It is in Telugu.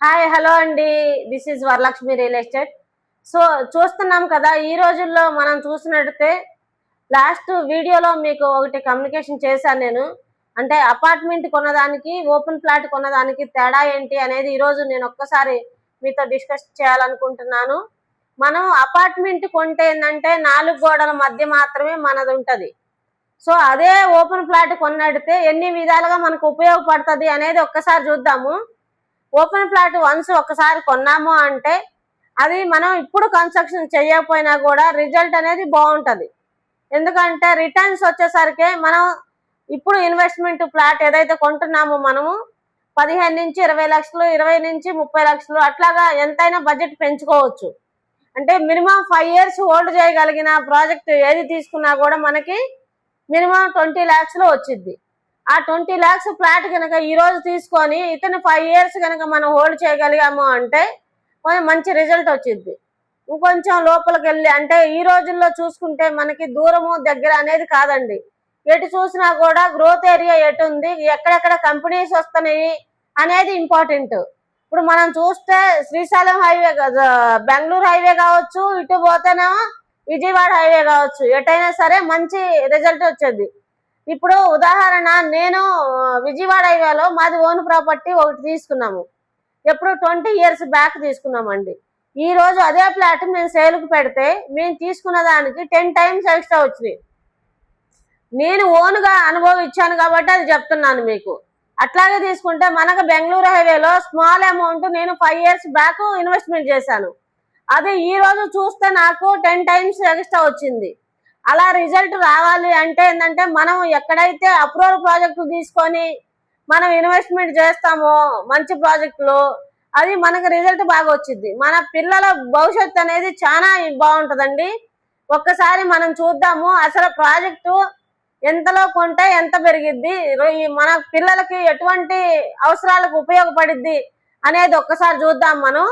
హాయ్ హలో అండి. This is Varalakshmi real estate. So చూస్తున్నాం కదా, ఈ రోజుల్లో మనం చూసినట్టయితే లాస్ట్ వీడియోలో మీకు ఒకటి కమ్యూనికేషన్ చేశాను నేను. అంటే అపార్ట్మెంట్ కొన్నదానికి ఓపెన్ ఫ్లాట్ కొన్నదానికి తేడా ఏంటి అనేది ఈరోజు నేను ఒక్కసారి మీతో డిస్కస్ చేయాలనుకుంటున్నాను. మనం అపార్ట్మెంట్ కొంటే ఏంటంటే 4 గోడల మధ్య మాత్రమే మనది ఉంటుంది. సో అదే ఓపెన్ ఫ్లాట్ కొన్నడితే ఎన్ని విధాలుగా మనకు ఉపయోగపడుతుంది అనేది ఒక్కసారి చూద్దాము. ఓపెన్ ఫ్లాట్ వన్స్ ఒకసారి కొన్నాము అంటే అది మనం ఇప్పుడు కన్స్ట్రక్షన్ చేయకపోయినా కూడా రిజల్ట్ అనేది బాగుంటుంది. ఎందుకంటే రిటర్న్స్ వచ్చేసరికి మనం ఇప్పుడు ఇన్వెస్ట్మెంట్ ఫ్లాట్ ఏదైతే కొంటున్నామో మనము 15 నుంచి 20 లక్షలు, 20 నుంచి 30 లక్షలు అట్లాగా ఎంతైనా బడ్జెట్ పెంచుకోవచ్చు. అంటే మినిమం 5 years హోల్డ్ చేయగలిగిన ప్రాజెక్ట్ ఏది తీసుకున్నా కూడా మనకి మినిమం 20 lakhs వచ్చింది. ఆ 20 lakhs ఫ్లాట్ కనుక ఈ రోజు తీసుకొని ఇతను 5 years కనుక మనం హోల్డ్ చేయగలిగాము అంటే మంచి రిజల్ట్ వచ్చింది. ఇంకొంచెం లోపలికి వెళ్ళి అంటే ఈ రోజుల్లో చూసుకుంటే మనకి దూరము దగ్గర అనేది కాదండి. ఎటు చూసినా కూడా గ్రోత్ ఏరియా ఎటు ఉంది, ఎక్కడెక్కడ కంపెనీస్ వస్తున్నాయి అనేది ఇంపార్టెంట్. ఇప్పుడు మనం చూస్తే శ్రీశైలం హైవే, బెంగళూరు హైవే కావచ్చు, ఇటు పోతేనేమో విజయవాడ హైవే కావచ్చు, ఎటైనా సరే మంచి రిజల్ట్ వచ్చేది. ఇప్పుడు ఉదాహరణ నేను విజయవాడ హైవేలో మాది ఓన్ ప్రాపర్టీ ఒకటి తీసుకున్నాము. ఎప్పుడు 20 years బ్యాక్ తీసుకున్నామండి. ఈ రోజు అదే ఫ్లాట్ మేము సేల్కి పెడితే మేము తీసుకున్న దానికి 10 times ఎక్స్ట్రా వచ్చినాయి. నేను ఓన్గా అనుభవించాను కాబట్టి అది చెప్తున్నాను మీకు. అట్లాగే తీసుకుంటే మనకు బెంగళూరు హైవేలో స్మాల్ అమౌంట్ నేను 5 years బ్యాక్ ఇన్వెస్ట్మెంట్ చేశాను. అది ఈ రోజు చూస్తే నాకు 10 times ఎక్స్ట్రా వచ్చింది. అలా రిజల్ట్ రావాలి అంటే ఏంటంటే మనం ఎక్కడైతే అప్రూవల్ ప్రాజెక్టులు తీసుకొని మనం ఇన్వెస్ట్మెంట్ చేస్తామో మంచి ప్రాజెక్టులో అది మనకు రిజల్ట్ బాగా వచ్చింది. మన పిల్లల భవిష్యత్తు అనేది చాలా బాగుంటుందండి. ఒక్కసారి మనం చూద్దాము అసలు ప్రాజెక్టు ఎంతలో కొంటే ఎంత పెరిగిద్ది, మన పిల్లలకి ఎటువంటి అవసరాలకు ఉపయోగపడిద్ది అనేది ఒక్కసారి చూద్దాం మనం.